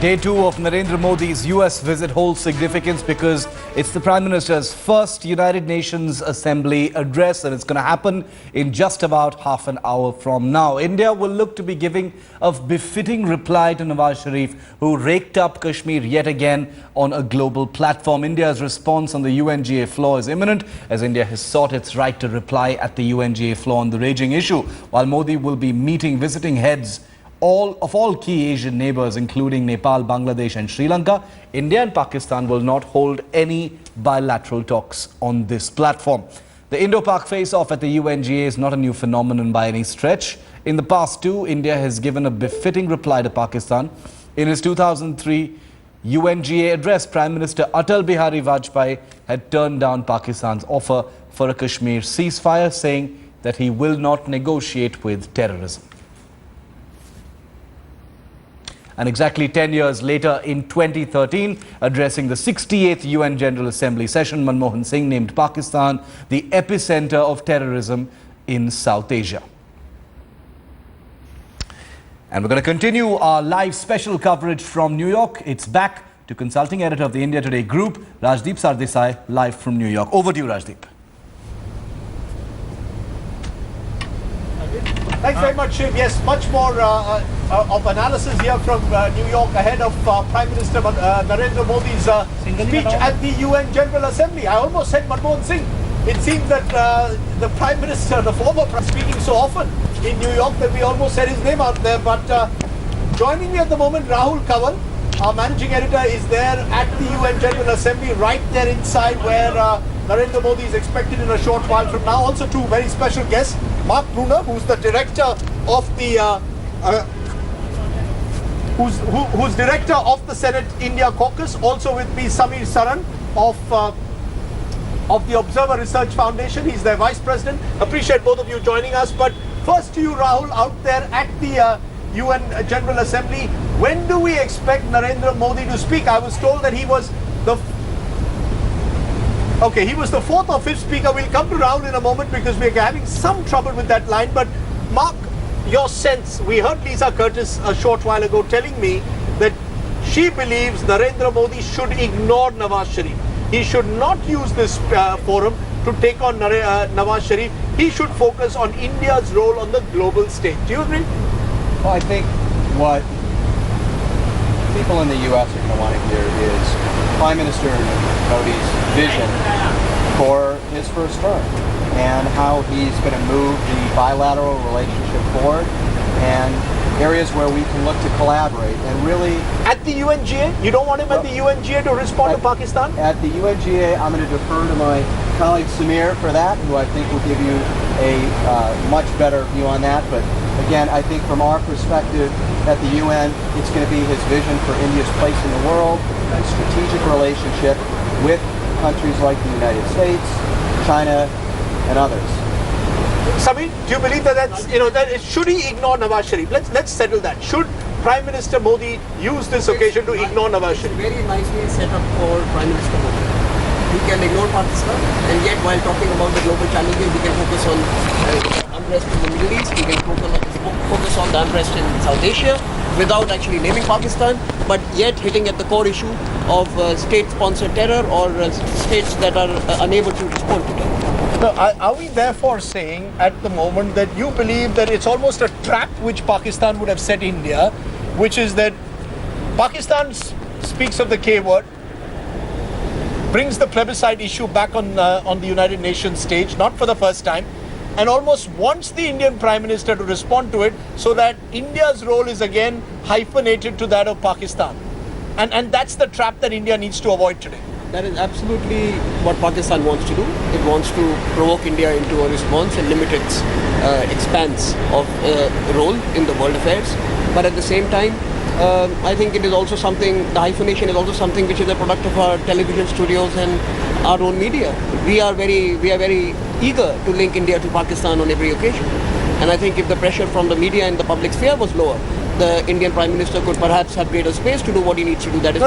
Day 2 of Narendra Modi's US visit holds significance because it's the Prime Minister's first United Nations Assembly address, and it's going to happen in just about half an hour from now. India will look to be giving a befitting reply to Nawaz Sharif, who raked up Kashmir yet again on a global platform. India's response on the UNGA floor is imminent, as India has sought its right to reply at the UNGA floor on the raging issue, while Modi will be visiting heads of all key Asian neighbors, including Nepal, Bangladesh and Sri Lanka. India and Pakistan will not hold any bilateral talks on this platform. The Indo-Pak face-off at the UNGA is not a new phenomenon by any stretch. In the past too, India has given a befitting reply to Pakistan. In his 2003 UNGA address, Prime Minister Atal Bihari Vajpayee had turned down Pakistan's offer for a Kashmir ceasefire, saying that he will not negotiate with terrorism. And exactly 10 years later, in 2013, addressing the 68th UN General Assembly session, Manmohan Singh named Pakistan the epicenter of terrorism in South Asia. And we're going to continue our live special coverage from New York. It's back to consulting editor of the India Today Group, Rajdeep Sardesai, live from New York. Over to you, Rajdeep. Thanks very much, Shiv. Yes, much more of analysis here from New York ahead of Prime Minister Narendra Modi's speech at the UN General Assembly. I almost said Manmohan Singh. It seems that the Prime Minister, the former Prime Minister, speaking so often in New York that we almost said his name out there. But joining me at the moment, Rahul Kanwal, our managing editor, is there at the UN General Assembly, right there inside where Narendra Modi is expected in a short while from now. Also two very special guests, Mark Brunner, who's the director of the who's director of the Senate India Caucus. Also with me, Samir Saran of the Observer Research Foundation. He's their vice president. Appreciate both of you joining us. But first to you, Rahul, out there at the UN General Assembly. When do we expect Narendra Modi to speak? I was told that he was the fourth or fifth speaker. We'll come to Rahul in a moment because we're having some trouble with that line. But Mark, your sense, we heard Lisa Curtis a short while ago telling me that she believes Narendra Modi should ignore Nawaz Sharif. He should not use this forum to take on Nawaz Sharif. He should focus on India's role on the global stage. Do you agree? Well, I think what people in the U.S. are going to want to hear is Prime Minister Modi's vision for his first term and how he's going to move the bilateral relationship forward and areas where we can look to collaborate and really... At the UNGA? You don't want him at the UNGA to respond to Pakistan? At the UNGA, I'm going to defer to my colleague Samir for that, who I think will give you a much better view on that. But again, I think from our perspective at the UN, it's going to be his vision for India's place in the world, a strategic relationship with countries like the United States, China, and others. Samir, do you believe that should he ignore Nawaz Sharif? Let's settle that. Should Prime Minister Modi use this occasion to ignore Nawaz Sharif? Very nicely set up for Prime Minister Modi. He can ignore Pakistan, and yet while talking about the global challenges, he can focus on unrest in the Middle East. He can focus on the unrest in South Asia without actually naming Pakistan, but yet hitting at the core issue of state-sponsored terror or states that are unable to respond to terror. Now, are we therefore saying at the moment that you believe that it's almost a trap which Pakistan would have set India, which is that Pakistan speaks of the K word, brings the plebiscite issue back on the United Nations stage, not for the first time, and almost wants the Indian Prime Minister to respond to it so that India's role is again hyphenated to that of Pakistan. And that's the trap that India needs to avoid today. That is absolutely what Pakistan wants to do. It wants to provoke India into a response and limit its expanse of role in the world affairs. But at the same time, I think it is also something, the hyphenation is also something which is a product of our television studios and our own media. We are very eager to link India to Pakistan on every occasion. And I think if the pressure from the media and the public sphere was lower, the Indian Prime Minister could perhaps have greater space to do what he needs to do. That is,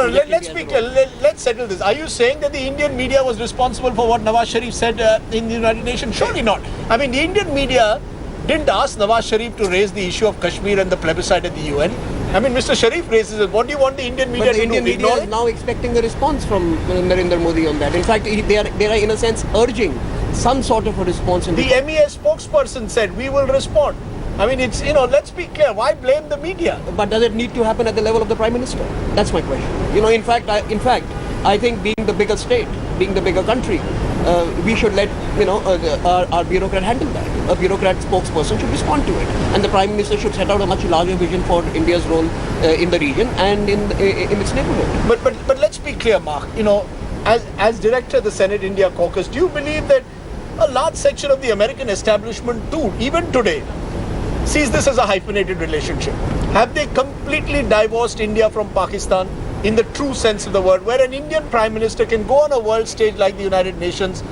let's settle this. Are you saying that the Indian media was responsible for what Nawaz Sharif said in the United Nations? Surely not. I mean, the Indian media didn't ask Nawaz Sharif to raise the issue of Kashmir and the plebiscite at the UN. I mean, Mr. Sharif raises it. What do you want the Indian media But the to Indian do? media is now expecting a response from Narendra Modi on that. In fact, they are in a sense urging some sort of a response. In the MES spokesperson said, we will respond. I mean, it's, let's be clear. Why blame the media? But does it need to happen at the level of the Prime Minister? That's my question. In fact, I think being the bigger state, being the bigger country, we should let our bureaucrat handle that. A bureaucrat spokesperson should respond to it, and the Prime Minister should set out a much larger vision for India's role in the region and in its neighborhood. But let's be clear, Mark. As director of the Senate India Caucus, do you believe that a large section of the American establishment too, even today, sees this as a hyphenated relationship? Have they completely divorced India from Pakistan in the true sense of the word, where an Indian Prime Minister can go on a world stage like the United Nations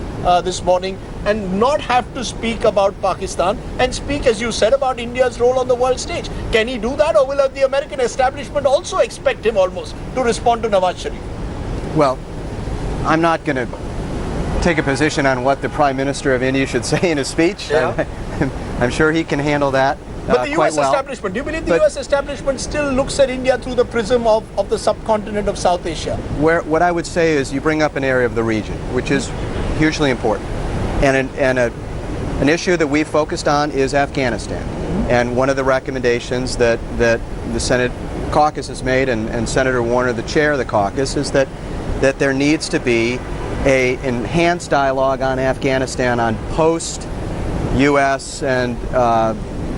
this morning and not have to speak about Pakistan and speak, as you said, about India's role on the world stage? Can he do that, or will the American establishment also expect him almost to respond to Nawaz Sharif? Well, I'm not going to take a position on what the Prime Minister of India should say in a speech. Yeah. I'm sure he can handle that. But the quite US well. establishment, do you believe the US establishment still looks at India through the prism of the subcontinent of South Asia? What I would say is you bring up an area of the region, which is hugely important. And an issue that we've focused on is Afghanistan. And one of the recommendations that the Senate caucus has made, and Senator Warner, the chair of the caucus, is that there needs to be an enhanced dialogue on Afghanistan on post-US and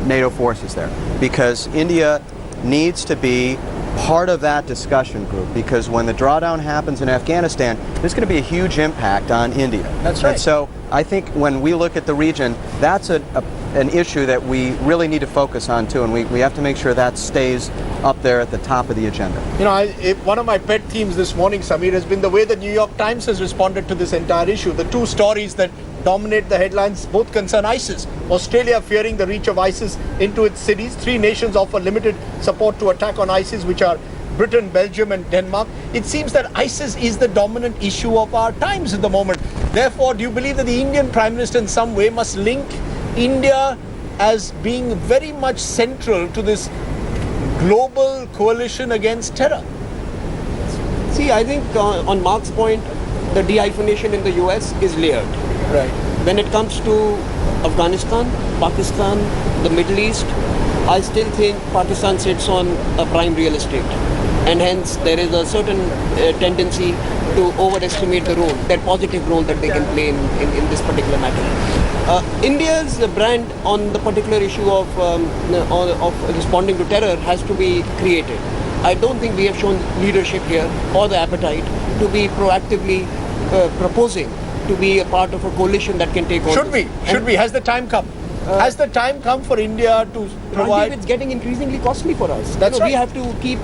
NATO forces there, because India needs to be part of that discussion group, because when the drawdown happens in Afghanistan, there's going to be a huge impact on India. That's right. And so I think when we look at the region, that's an issue that we really need to focus on too, and we have to make sure that stays up there at the top of the agenda. One of my pet themes this morning, Samir, has been the way the New York Times has responded to this entire issue. The two stories that dominate the headlines both concern ISIS. Australia fearing the reach of ISIS into its cities. 3 nations offer limited support to attack on ISIS, which are Britain, Belgium and Denmark. It seems that ISIS is the dominant issue of our times at the moment. Therefore, do you believe that the Indian Prime Minister in some way must link India as being very much central to this global coalition against terror? See, I think on Mark's point, the de-hyphenation in the US is layered. Right. When it comes to Afghanistan, Pakistan, the Middle East, I still think Pakistan sits on a prime real estate, and hence there is a certain tendency to overestimate the role, that positive role that they can play in this particular matter. India's brand on the particular issue of responding to terror has to be created. I don't think we have shown leadership here or the appetite to be proactively proposing to be a part of a coalition that can take on. Should we? Has the time come? Has the time come for India to provide? It's getting increasingly costly for us. That's right. We have to keep,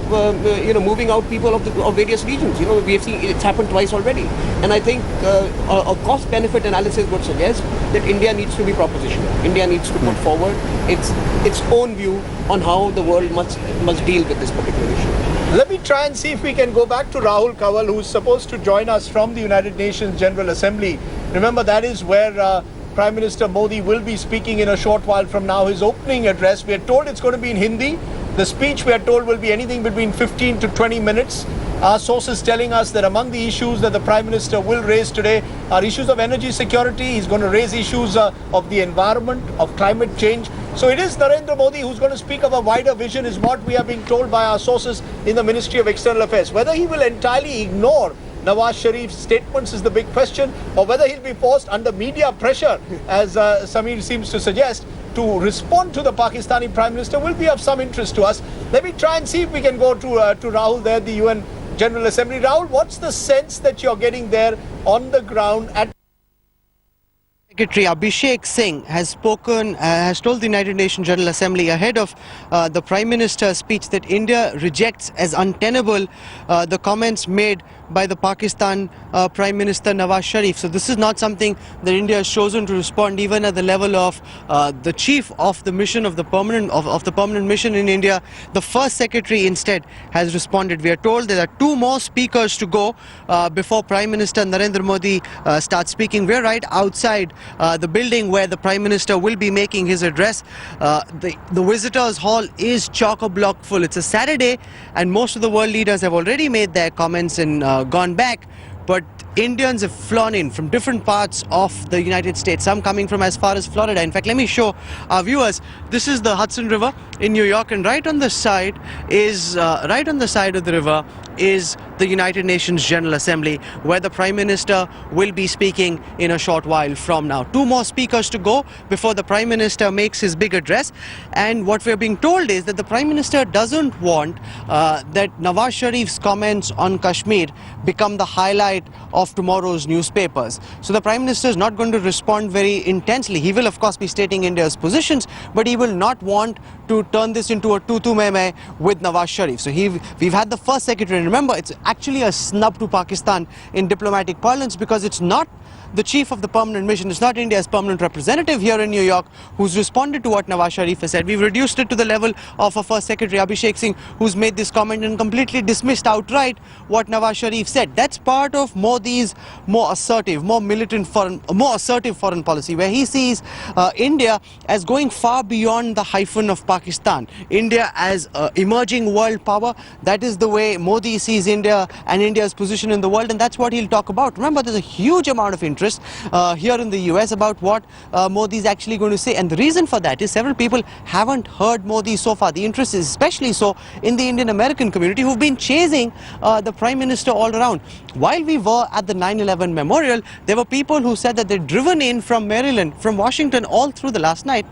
moving out people of various regions. We have seen it's happened twice already, and I think a cost-benefit analysis would suggest that India needs to be propositional. India needs to put forward its own view on how the world must deal with this particular issue. Let me try and see if we can go back to Rahul Kanwal, who is supposed to join us from the United Nations General Assembly. Remember, that is where Prime Minister Modi will be speaking in a short while from now. His opening address, we are told it's going to be in Hindi. The speech, we are told, will be anything between 15 to 20 minutes. Our sources telling us that among the issues that the Prime Minister will raise today are issues of energy security. He's going to raise issues of the environment, of climate change. So it is Narendra Modi who's going to speak of a wider vision, is what we are being told by our sources in the Ministry of External Affairs. Whether he will entirely ignore Nawaz Sharif's statements is the big question, or whether he'll be forced under media pressure, as Samir seems to suggest, to respond to the Pakistani Prime Minister will be of some interest to us. Let me try and see if we can go to Rahul there, the UN General Assembly. Rahul, what's the sense that you're getting there on the ground at Secretary Abhishek Singh has told the United Nations General Assembly ahead of the Prime Minister's speech that India rejects as untenable the comments made by the Pakistan Prime Minister Nawaz Sharif. So this is not something that India has chosen to respond even at the level of the chief of the mission of the permanent mission in India. The first secretary instead has responded. We are told there are 2 more speakers to go before Prime Minister Narendra Modi starts speaking. We're right outside the building where the Prime Minister will be making his address. The visitors hall is chock-a-block full. It's a Saturday and most of the world leaders have already made their comments and gone back. But Indians have flown in from different parts of the United States, some coming from as far as Florida. In fact, let me show our viewers, this is the Hudson River in New York, and right on the side is, right on the side of the river is the United Nations General Assembly, where the Prime Minister will be speaking in a short while from now. 2 more speakers to go before the Prime Minister makes his big address. And what we're being told is that the Prime Minister doesn't want that Nawaz Sharif's comments on Kashmir become the highlight of tomorrow's newspapers. So the Prime Minister is not going to respond very intensely. He will of course be stating India's positions, but he will not want to turn this into a tu-tu-me-me with Nawaz Sharif. So we've had the first secretary, and remember, it's actually a snub to Pakistan in diplomatic parlance, because it's not the chief of the permanent mission, it's not India's permanent representative here in New York who's responded to what Nawaz Sharif has said. We've reduced it to the level of a First Secretary, Abhishek Singh, who's made this comment and completely dismissed outright what Nawaz Sharif said. That's part of Modi's more assertive, more militant more assertive foreign policy, where he sees India as going far beyond the hyphen of Pakistan. India as an emerging world power. That is the way Modi sees India and India's position in the world, and that's what he'll talk about. Remember, there's a huge amount of interest here in the US about what Modi is actually going to say, and the reason for that is several people haven't heard Modi so far. The interest is especially so in the Indian American community, who've been chasing the Prime Minister all around. While we were at the 9/11 memorial, there were people who said that they'd driven in from Maryland, from Washington, all through the last night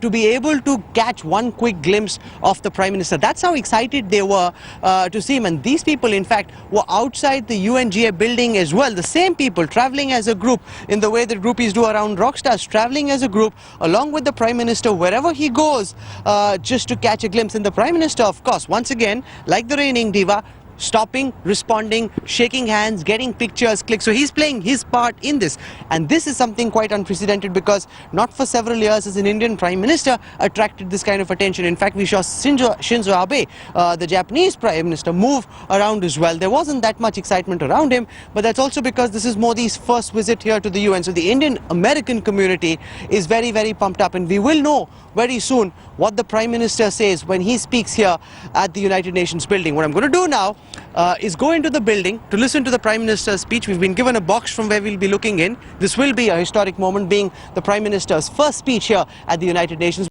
to be able to catch one quick glimpse of the Prime Minister. That's how excited they were to see him, and these people in fact were outside the UNGA building as well. The same people traveling as a group, in the way that groupies do around rock stars, traveling as a group along with the Prime Minister wherever he goes, just to catch a glimpse. And the Prime Minister, of course, once again, like the reigning diva, stopping, responding, shaking hands, getting pictures, clicks. So he's playing his part in this. And this is something quite unprecedented, because not for several years has an Indian Prime Minister attracted this kind of attention. In fact, we saw Shinzo Abe, the Japanese Prime Minister, move around as well. There wasn't that much excitement around him, but that's also because this is Modi's first visit here to the UN. So the Indian American community is very, very pumped up, and we will know very soon what the Prime Minister says when he speaks here at the United Nations building. What I'm going to do now is go into the building to listen to the Prime Minister's speech. We've been given a box from where we'll be looking in. This will be a historic moment, being the Prime Minister's first speech here at the United Nations.